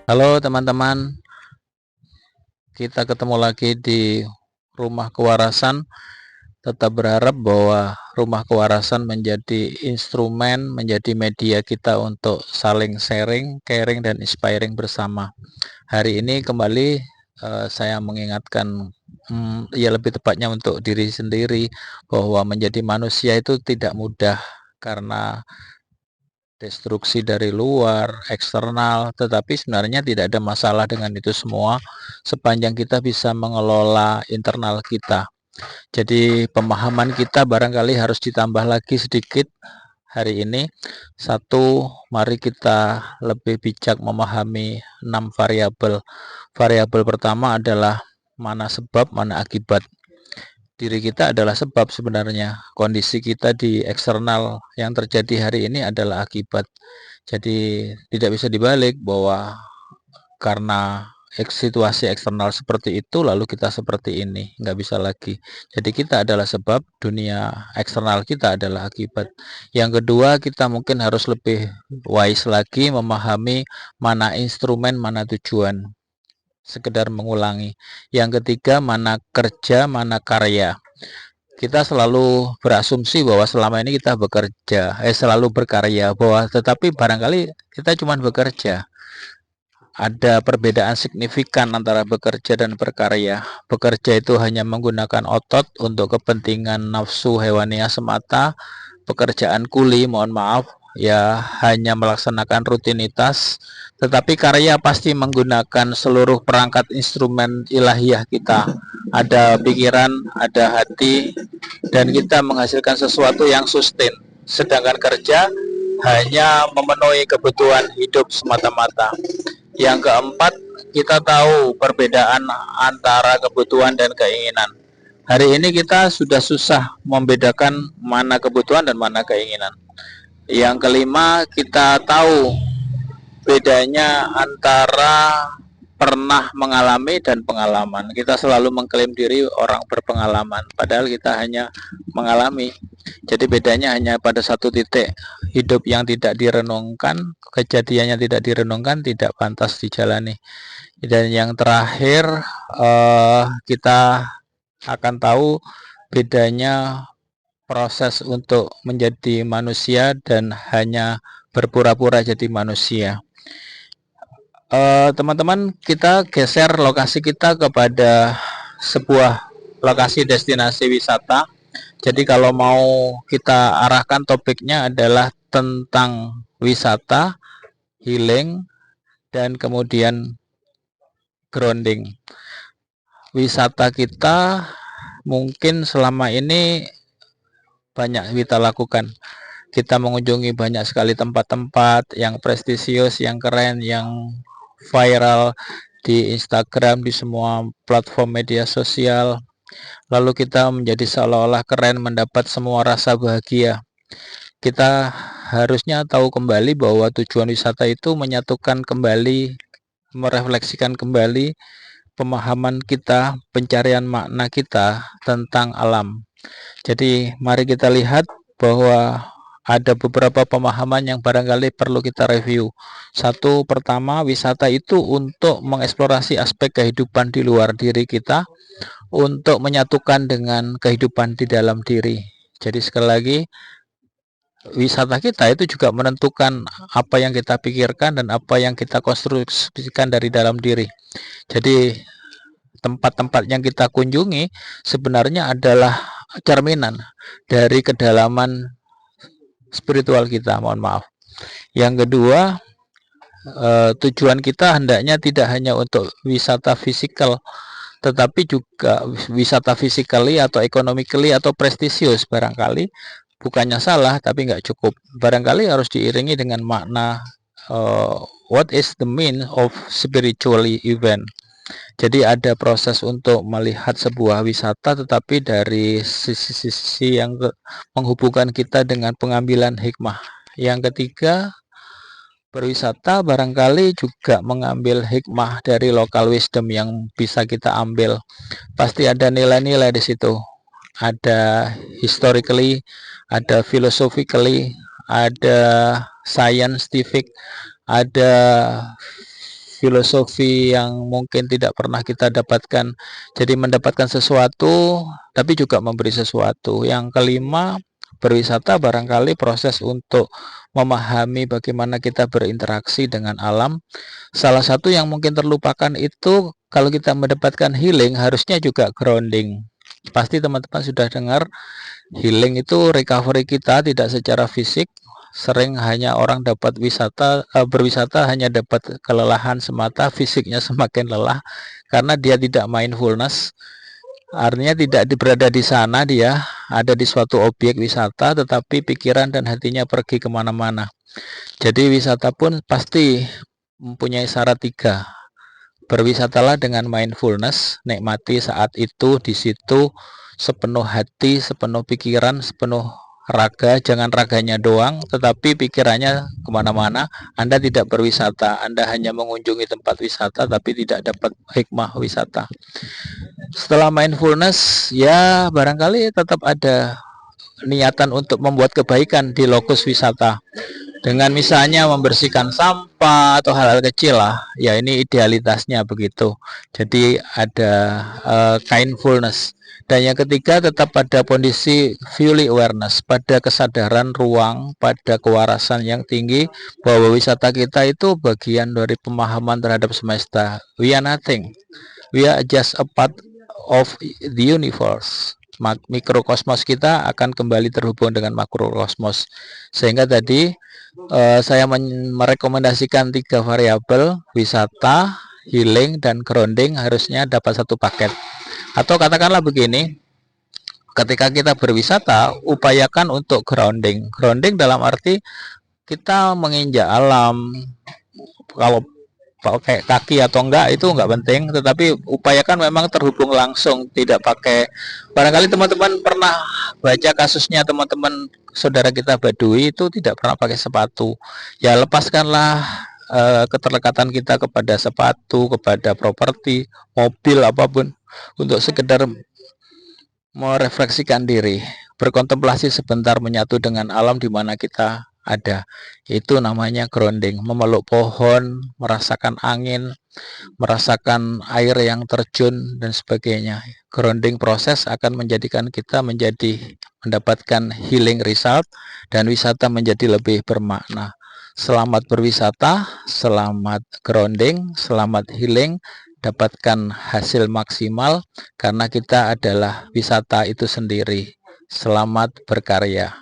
Halo teman-teman, kita ketemu lagi di Rumah Kewarasan. Tetap berharap bahwa Rumah Kewarasan menjadi instrumen, menjadi media kita untuk saling sharing, caring, dan inspiring bersama. Hari ini kembali saya mengingatkan, ya lebih tepatnya untuk diri sendiri, bahwa menjadi manusia itu tidak mudah karena destruksi dari luar, eksternal, tetapi sebenarnya tidak ada masalah dengan itu semua sepanjang kita bisa mengelola internal kita. Jadi pemahaman kita barangkali harus ditambah lagi sedikit hari ini. Satu, mari kita lebih bijak memahami 6 variabel. Variabel pertama adalah mana sebab, mana akibat. Diri kita adalah sebab sebenarnya. Kondisi kita di eksternal yang terjadi hari ini adalah akibat. Jadi tidak bisa dibalik bahwa karena situasi eksternal seperti itu lalu kita seperti ini, nggak bisa lagi. Jadi kita adalah sebab, dunia eksternal kita adalah akibat. Yang kedua, kita mungkin harus lebih wise lagi memahami mana instrumen, mana tujuan, sekedar mengulangi. Yang ketiga, mana kerja, mana karya. Kita selalu berasumsi bahwa selama ini kita bekerja, selalu berkarya, bahwa tetapi barangkali kita cuma bekerja. Ada perbedaan signifikan antara bekerja dan berkarya. Bekerja itu hanya menggunakan otot untuk kepentingan nafsu hewaniah semata. Pekerjaan kuli, mohon maaf, ya hanya melaksanakan rutinitas. Tetapi karya pasti menggunakan seluruh perangkat instrumen ilahiyah kita. Ada pikiran, ada hati, dan kita menghasilkan sesuatu yang sustain. Sedangkan kerja hanya memenuhi kebutuhan hidup semata-mata. Yang keempat, kita tahu perbedaan antara kebutuhan dan keinginan. Hari ini kita sudah susah membedakan mana kebutuhan dan mana keinginan. Yang kelima, kita tahu bedanya antara pernah mengalami dan pengalaman. Kita selalu mengklaim diri orang berpengalaman, padahal kita hanya mengalami. Jadi bedanya hanya pada satu titik. Hidup yang tidak direnungkan, kejadian yang tidak direnungkan tidak pantas dijalani. Dan yang terakhir, kita akan tahu bedanya proses untuk menjadi manusia dan hanya berpura-pura jadi manusia. Teman-teman, kita geser lokasi kita kepada sebuah lokasi destinasi wisata. Jadi kalau mau kita arahkan, topiknya adalah tentang wisata, healing, dan kemudian grounding. Wisata kita mungkin selama ini banyak kita lakukan. Kita mengunjungi banyak sekali tempat-tempat yang prestisius, yang keren, yang viral di Instagram, di semua platform media sosial. Lalu kita menjadi seolah-olah keren, mendapat semua rasa bahagia. Kita harusnya tahu kembali bahwa tujuan wisata itu menyatukan kembali, merefleksikan kembali pemahaman kita, pencarian makna kita tentang alam. Jadi mari kita lihat bahwa ada beberapa pemahaman yang barangkali perlu kita review. Satu, pertama, wisata itu untuk mengeksplorasi aspek kehidupan di luar diri kita, untuk menyatukan dengan kehidupan di dalam diri. Jadi sekali lagi, wisata kita itu juga menentukan apa yang kita pikirkan dan apa yang kita konstruksikan dari dalam diri. Jadi tempat-tempat yang kita kunjungi sebenarnya adalah cerminan dari kedalaman spiritual kita, mohon maaf. Yang kedua, tujuan kita hendaknya tidak hanya untuk wisata fisikal, tetapi juga wisata physically atau economically atau prestisius. Barangkali bukannya salah, tapi nggak cukup. Barangkali harus diiringi dengan makna, what is the mean of spiritually event. Jadi ada proses untuk melihat sebuah wisata, tetapi dari sisi-sisi yang menghubungkan kita dengan pengambilan hikmah. Yang ketiga, berwisata barangkali juga mengambil hikmah dari local wisdom yang bisa kita ambil. Pasti ada nilai-nilai di situ. Ada historically, ada philosophically, ada scientific, ada filosofi yang mungkin tidak pernah kita dapatkan. Jadi mendapatkan sesuatu, tapi juga memberi sesuatu. Yang kelima, berwisata barangkali proses untuk memahami bagaimana kita berinteraksi dengan alam. Salah satu yang mungkin terlupakan itu kalau kita mendapatkan healing harusnya juga grounding. Pasti teman-teman sudah dengar healing itu recovery kita tidak secara fisik. Sering hanya orang dapat berwisata hanya dapat kelelahan semata, fisiknya semakin lelah karena dia tidak mindfulness. Artinya tidak berada di sana, dia ada di suatu objek wisata tetapi pikiran dan hatinya pergi kemana-mana. Jadi wisata pun pasti mempunyai syarat 3. Berwisatalah dengan mindfulness, nikmati saat itu di situ sepenuh hati, sepenuh pikiran, sepenuh raga. Jangan raganya doang tetapi pikirannya kemana-mana. Anda tidak berwisata, Anda hanya mengunjungi tempat wisata tapi tidak dapat hikmah wisata. Setelah mindfulness, ya barangkali tetap ada niatan untuk membuat kebaikan di lokus wisata, dengan misalnya membersihkan sampah atau hal-hal kecil lah, ya ini idealitasnya begitu. Jadi ada kindfulness. Dan yang ketiga, tetap pada kondisi fully awareness, pada kesadaran ruang, pada kewarasan yang tinggi, bahwa wisata kita itu bagian dari pemahaman terhadap semesta. We are nothing, we are just a part of the universe. Mikrokosmos kita akan kembali terhubung dengan makrokosmos. Sehingga tadi saya merekomendasikan 3 variabel: wisata, healing, dan grounding harusnya dapat satu paket. Atau katakanlah begini, ketika kita berwisata, upayakan untuk grounding. Grounding dalam arti kita menginjak alam. Kalau pakai kaki atau enggak itu enggak penting, tetapi upayakan memang terhubung langsung, tidak pakai. Barangkali teman-teman pernah baca kasusnya teman-teman saudara kita Badui itu tidak pernah pakai sepatu. Ya lepaskanlah keterlekatan kita kepada sepatu, kepada properti, mobil, apapun, untuk sekedar merefleksikan diri, berkontemplasi sebentar, menyatu dengan alam di mana kita ada. Itu namanya grounding. Memeluk pohon, merasakan angin, merasakan air yang terjun dan sebagainya. Grounding proses akan menjadikan kita mendapatkan healing result, dan wisata menjadi lebih bermakna. Selamat berwisata, selamat grounding, selamat healing, dapatkan hasil maksimal karena kita adalah wisata itu sendiri. Selamat berkarya.